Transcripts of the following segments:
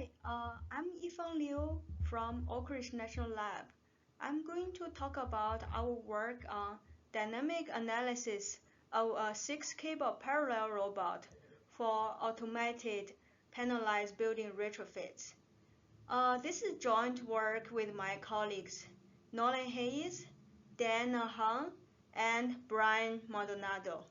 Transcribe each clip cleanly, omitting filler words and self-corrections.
Hi, I'm Yifang Liu from Oak Ridge National Lab. I'm going to talk about our work on dynamic analysis of a 6-cable parallel robot for automated panelized building retrofits. This is joint work with my colleagues Nolan, Dan Han, and Bryan Maldonado.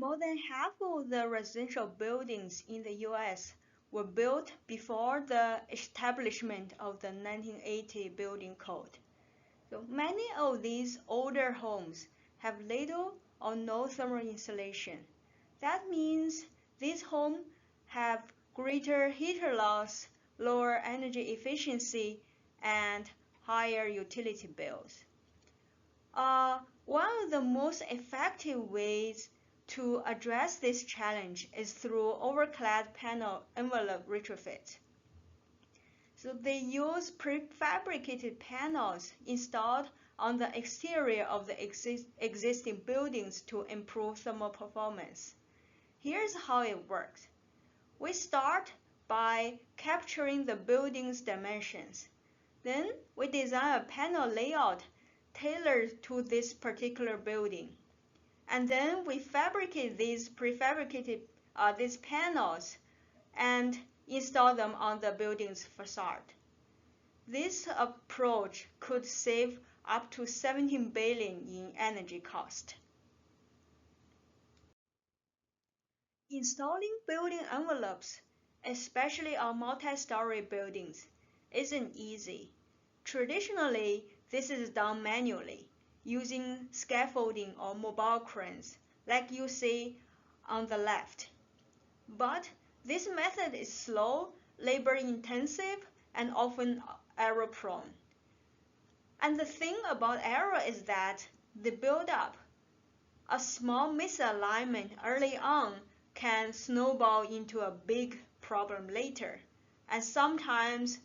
More than half of the residential buildings in the U.S. were built before the establishment of the 1980 Building Code. So many of these older homes have little or no thermal insulation. That means these homes have greater heater loss, lower energy efficiency, and higher utility bills. One of the most effective ways to address this challenge is through overclad panel envelope retrofit. So they use prefabricated panels installed on the exterior of the existing buildings to improve thermal performance. Here's how it works. We start by capturing the building's dimensions. Then we design a panel layout tailored to this particular building. And then we fabricate these these panels and install them on the building's facade. This approach could save up to $17 billion in energy cost. Installing building envelopes, especially on multi-story buildings, isn't easy. Traditionally, this is done manually, using scaffolding or mobile cranes, like you see on the left. But this method is slow, labor-intensive, and often error-prone. And the thing about error is that they build up. A small misalignment early on can snowball into a big problem later, and sometimes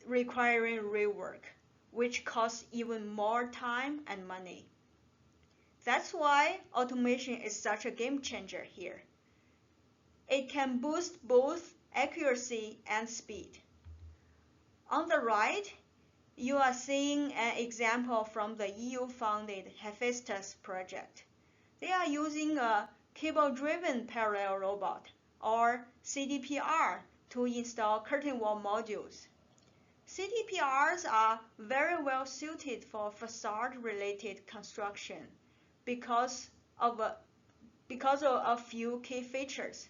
requiring rework, which costs even more time and money. That's why automation is such a game changer here. It can boost both accuracy and speed. On the right, you are seeing an example from the EU-funded Hephaestus project. They are using a cable-driven parallel robot, or CDPR, to install curtain wall modules. CDPRs are very well suited for facade-related construction because of a few key features.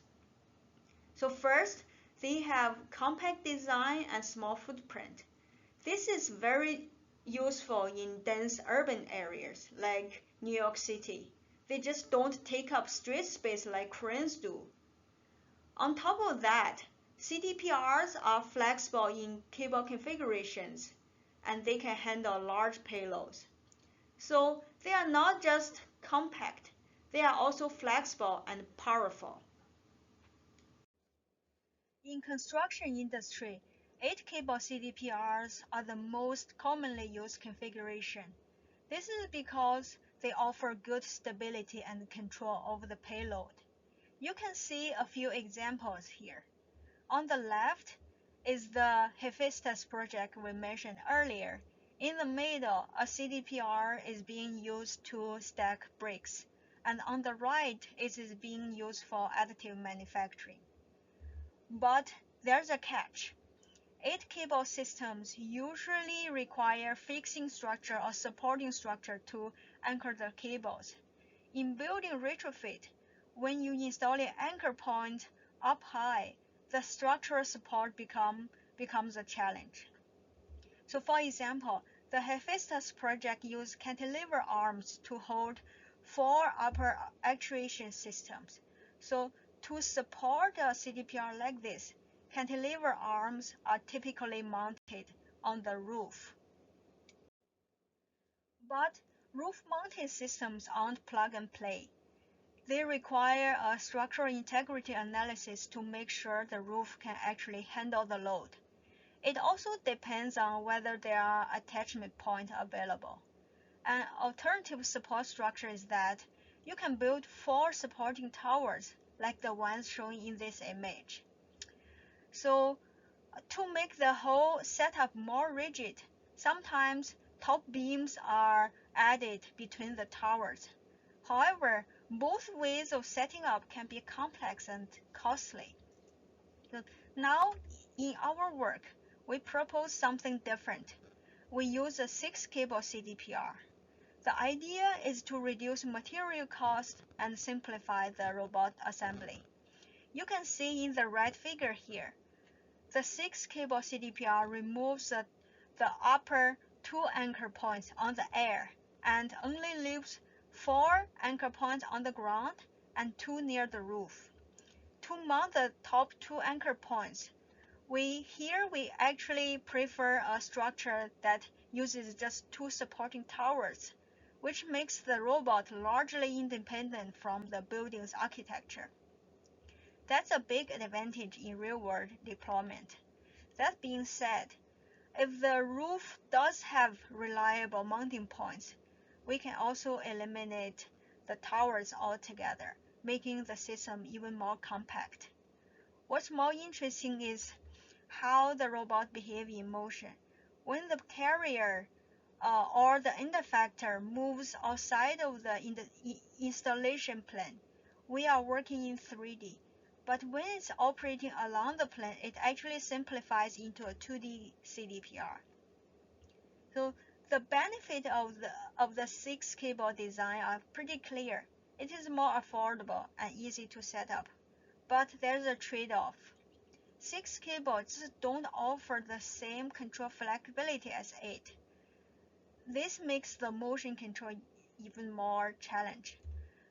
So first, they have compact design and small footprint. This is very useful in dense urban areas like New York City. They just don't take up street space like cranes do. On top of that, CDPRs are flexible in cable configurations, and they can handle large payloads. So they are not just compact, they are also flexible and powerful. In construction industry, 8-cable CDPRs are the most commonly used configuration. This is because they offer good stability and control over the payload. You can see a few examples here. On the left is the Hephaestus project we mentioned earlier. In the middle, a CDPR is being used to stack bricks, and on the right, it is being used for additive manufacturing. But there's a catch. 8-cable systems usually require fixing structure or supporting structure to anchor the cables. In building retrofit, when you install an anchor point up high, the structural support becomes a challenge. So for example, the Hephaestus project used cantilever arms to hold 4 upper actuation systems. So to support a CDPR like this, cantilever arms are typically mounted on the roof. But roof-mounted systems aren't plug and play. They require a structural integrity analysis to make sure the roof can actually handle the load. It also depends on whether there are attachment points available. An alternative support structure is that you can build 4 supporting towers like the ones shown in this image. So to make the whole setup more rigid, sometimes top beams are added between the towers. However, both ways of setting up can be complex and costly. So now, in our work, we propose something different. We use a 6-cable CDPR. The idea is to reduce material cost and simplify the robot assembly. You can see in the right figure here, the 6-cable CDPR removes the upper 2 anchor points on the air and only leaves 4 anchor points on the ground and 2 near the roof. To mount the top 2 anchor points, we actually prefer a structure that uses just 2 supporting towers, which makes the robot largely independent from the building's architecture. That's a big advantage in real-world deployment. That being said, if the roof does have reliable mounting points, we can also eliminate the towers altogether, making the system even more compact. What's more interesting is how the robot behaves in motion. When the carrier or the end effector moves outside of the installation plane, we are working in 3D. But when it's operating along the plane, it actually simplifies into a 2D CDPR. So the benefit of the 6-cable design are pretty clear. It is more affordable and easy to set up. But there's a trade-off. 6 cables don't offer the same control flexibility as 8. This makes the motion control even more challenging.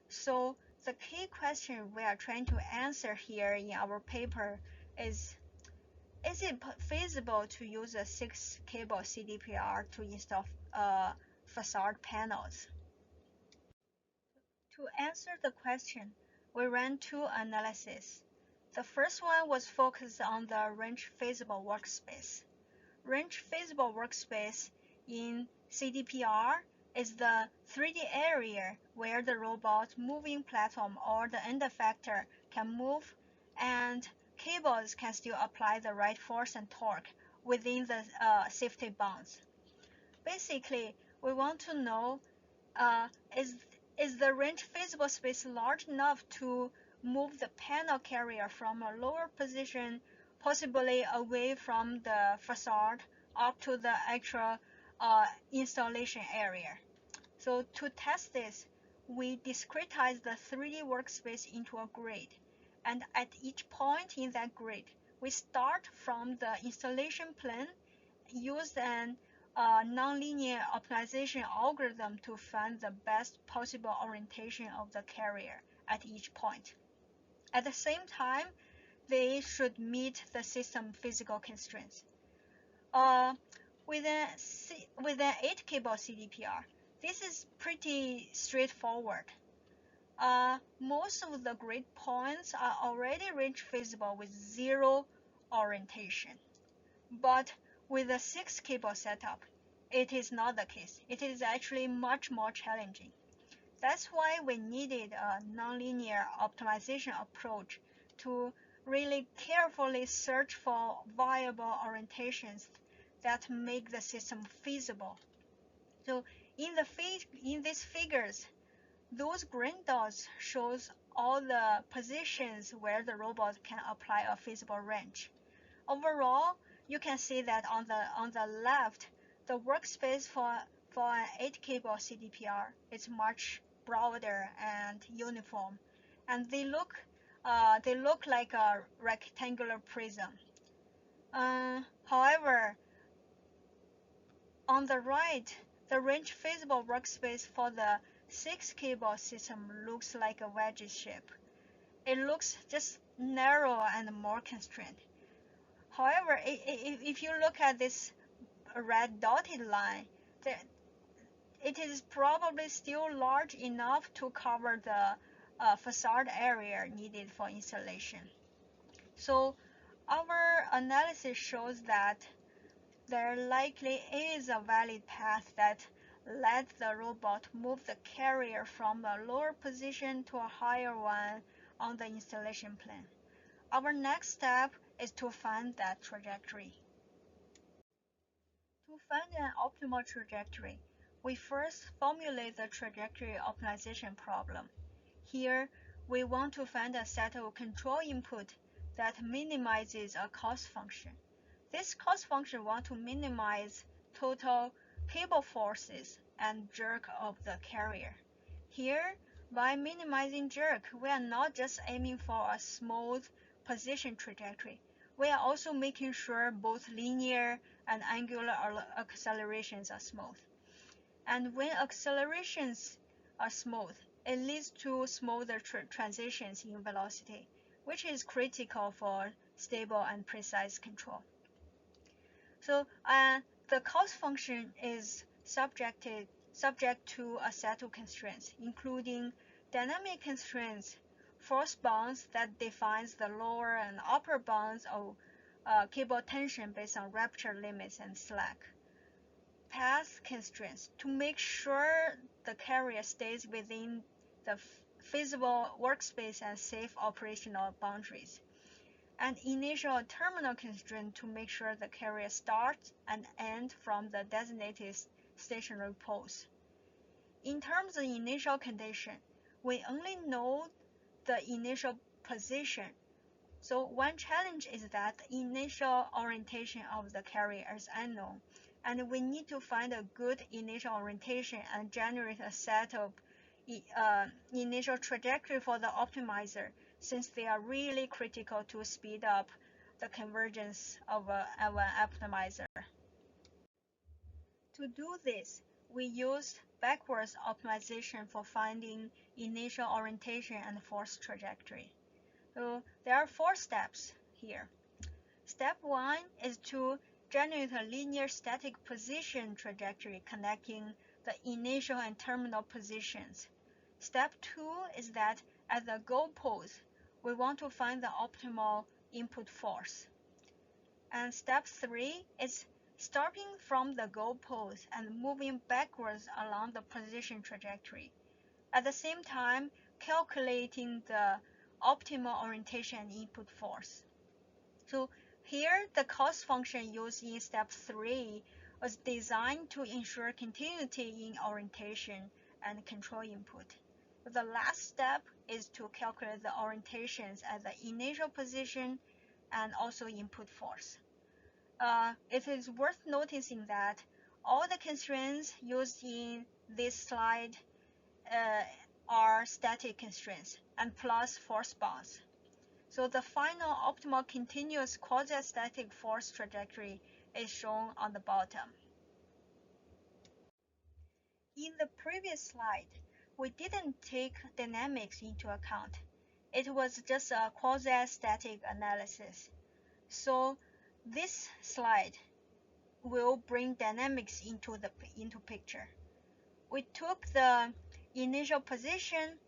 So the key question we are trying to answer here in our paper is it feasible to use a 6-cable CDPR to install facade panels? To answer the question, we ran 2 analyses. The first one was focused on the range feasible workspace. Range feasible workspace in CDPR is the 3D area where the robot moving platform or the end effector can move and cables can still apply the right force and torque within the safety bounds. Basically, we want to know is the range feasible space large enough to move the panel carrier from a lower position, possibly away from the facade, up to the actual installation area. So to test this, we discretize the 3D workspace into a grid, and at each point in that grid, we start from the installation plane, use an nonlinear optimization algorithm to find the best possible orientation of the carrier at each point. At the same time, they should meet the system physical constraints. With an 8-cable CDPR, this is pretty straightforward. Most of the grid points are already range feasible with 0 orientation. But with a 6-cable setup, it is not the case. It is actually much more challenging. That's why we needed a nonlinear optimization approach to really carefully search for viable orientations that make the system feasible. So in these figures, those green dots shows all the positions where the robot can apply a feasible range. Overall, you can see that on the left, the workspace for an 8-cable CDPR is much broader and uniform, and they look like a rectangular prism. However, on the right, the range feasible workspace for the 6-cable system looks like a wedge shape. It looks just narrow and more constrained. However, if you look at this red dotted line, it is probably still large enough to cover the facade area needed for installation. So our analysis shows that there likely is a valid path that lets the robot move the carrier from a lower position to a higher one on the installation plane. Our next step is to find that trajectory. To find an optimal trajectory, we first formulate the trajectory optimization problem. Here, we want to find a set of control input that minimizes a cost function. This cost function wants to minimize total cable forces and jerk of the carrier. Here, by minimizing jerk, we are not just aiming for a smooth position trajectory. We are also making sure both linear and angular accelerations are smooth. And when accelerations are smooth, it leads to smoother transitions in velocity, which is critical for stable and precise control. So the cost function is subject to a set of constraints, including dynamic constraints, force bounds that defines the lower and upper bounds of cable tension based on rupture limits and slack, path constraints to make sure the carrier stays within the feasible workspace and safe operational boundaries, and initial terminal constraint to make sure the carrier starts and ends from the designated stationary poles. In terms of initial condition, we only know the initial position. So one challenge is that the initial orientation of the carrier is unknown, and we need to find a good initial orientation and generate a set of initial trajectory for the optimizer, since they are really critical to speed up the convergence of an optimizer. To do this, we use backwards optimization for finding initial orientation and force trajectory. So there are 4 steps here. Step 1 is to generate a linear static position trajectory connecting the initial and terminal positions. Step 2 is that at the goal poles, we want to find the optimal input force. And step 3 is starting from the goal poles and moving backwards along the position trajectory. At the same time, calculating the optimal orientation and input force. So here, the cost function used in step 3 was designed to ensure continuity in orientation and control input. The last step is to calculate the orientations at the initial position and also input force. It is worth noticing that all the constraints used in this slide are static constraints and plus force bounds. So the final optimal continuous quasi-static force trajectory is shown on the bottom. In the previous slide, we didn't take dynamics into account. It was just a quasi-static analysis. So this slide will bring dynamics into picture. We took the initial position,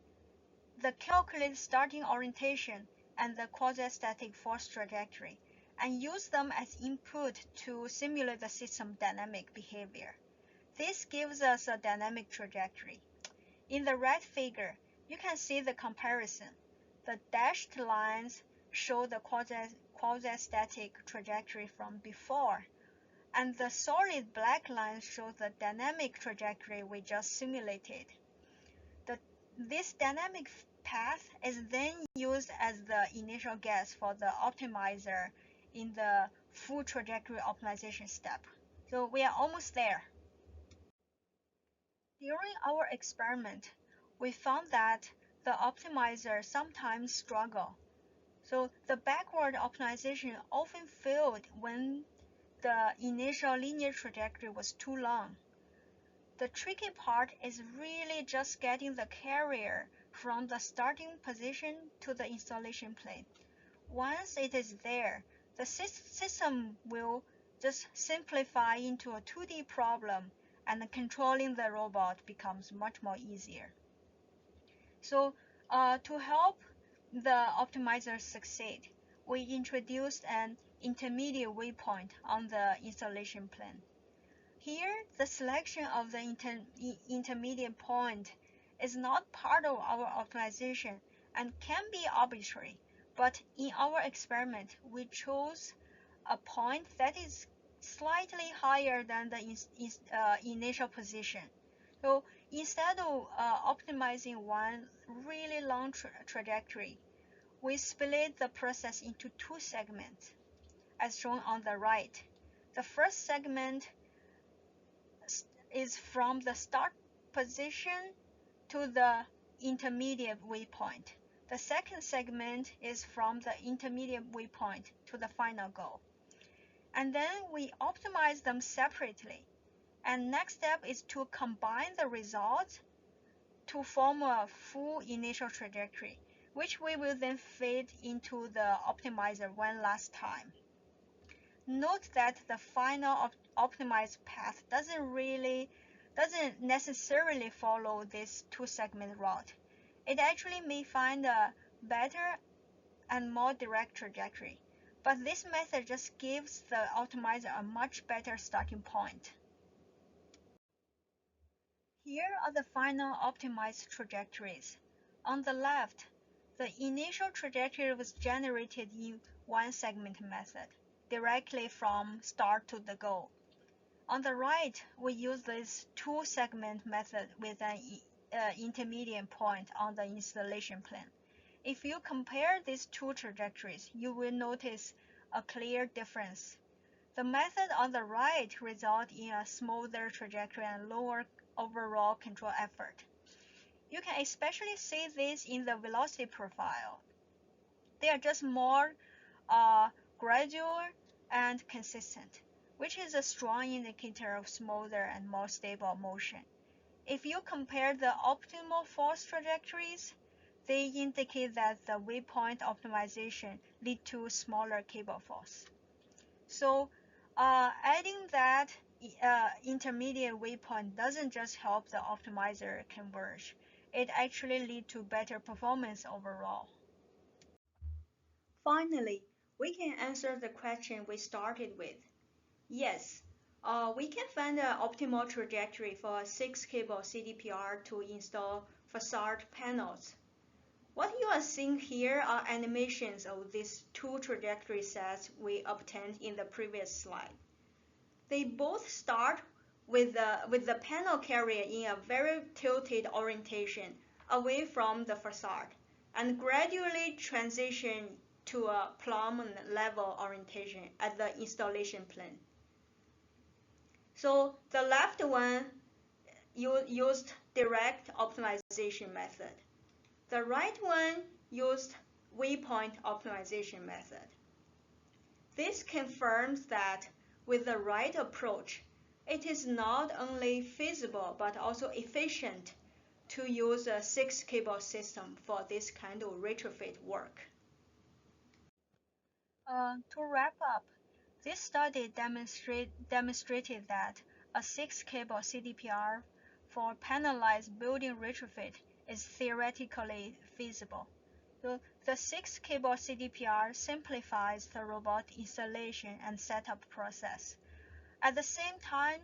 the calculated starting orientation, and the quasi-static force trajectory, and use them as input to simulate the system dynamic behavior. This gives us a dynamic trajectory. In the right figure, you can see the comparison. The dashed lines show the quasi-static trajectory from before, and the solid black lines show the dynamic trajectory we just simulated. This dynamic path is then used as the initial guess for the optimizer in the full trajectory optimization step. So we are almost there. During our experiment, we found that the optimizer sometimes struggle. So the backward optimization often failed when the initial linear trajectory was too long. The tricky part is really just getting the carrier from the starting position to the installation plane. Once it is there, the system will just simplify into a 2D problem, and controlling the robot becomes much more easier. So to help the optimizer succeed, we introduced an intermediate waypoint on the installation plane. Here, the selection of the intermediate point is not part of our optimization, and can be arbitrary, but in our experiment, we chose a point that is slightly higher than the initial position. So instead of optimizing one really long trajectory, we split the process into two segments, as shown on the right. The first segment is from the start position to the intermediate waypoint. The second segment is from the intermediate waypoint to the final goal. And then we optimize them separately. And next step is to combine the results to form a full initial trajectory, which we will then feed into the optimizer one last time. Note that the final optimized path doesn't necessarily follow this two-segment route. It actually may find a better and more direct trajectory, but this method just gives the optimizer a much better starting point. Here are the final optimized trajectories. On the left, the initial trajectory was generated in one-segment method, directly from start to the goal. On the right, we use this two-segment method with an intermediate point on the installation plane. If you compare these two trajectories, you will notice a clear difference. The method on the right results in a smoother trajectory and lower overall control effort. You can especially see this in the velocity profile. They are just more gradual and consistent, which is a strong indicator of smoother and more stable motion. If you compare the optimal force trajectories, they indicate that the waypoint optimization leads to smaller cable force. So adding that intermediate waypoint doesn't just help the optimizer converge, it actually leads to better performance overall. Finally, we can answer the question we started with. Yes, we can find an optimal trajectory for a 6-cable CDPR to install facade panels. What you are seeing here are animations of these two trajectory sets we obtained in the previous slide. They both start with the panel carrier in a very tilted orientation away from the facade and gradually transition to a plumb level orientation at the installation plane. So the left one used direct optimization method. The right one used waypoint optimization method. This confirms that with the right approach, it is not only feasible but also efficient to use a 6-cable system for this kind of retrofit work. To wrap up, this study demonstrated that a 6-cable CDPR for panelized building retrofit is theoretically feasible. The 6-cable CDPR simplifies the robot installation and setup process. At the same time,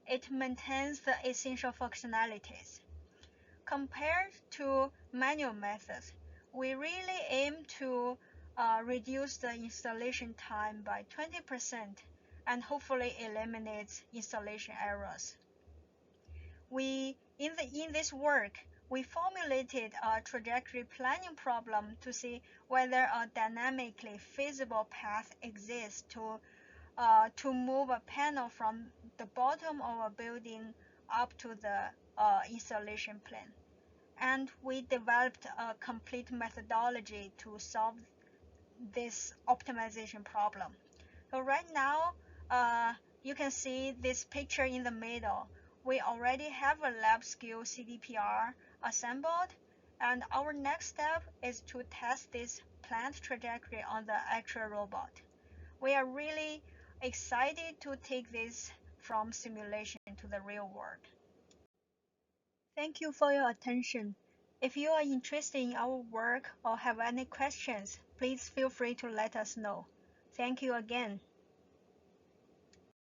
it maintains the essential functionalities. Compared to manual methods, we really aim to reduce the installation time by 20% and hopefully eliminates installation errors. In this work, we formulated a trajectory planning problem to see whether a dynamically feasible path exists to move a panel from the bottom of a building up to the installation plane. And we developed a complete methodology to solve this optimization problem. So right now, you can see this picture in the middle. We already have a lab scale CDPR assembled, and our next step is to test this planned trajectory on the actual robot. We are really excited to take this from simulation to the real world. Thank you for your attention. If you are interested in our work or have any questions, please feel free to let us know. Thank you again.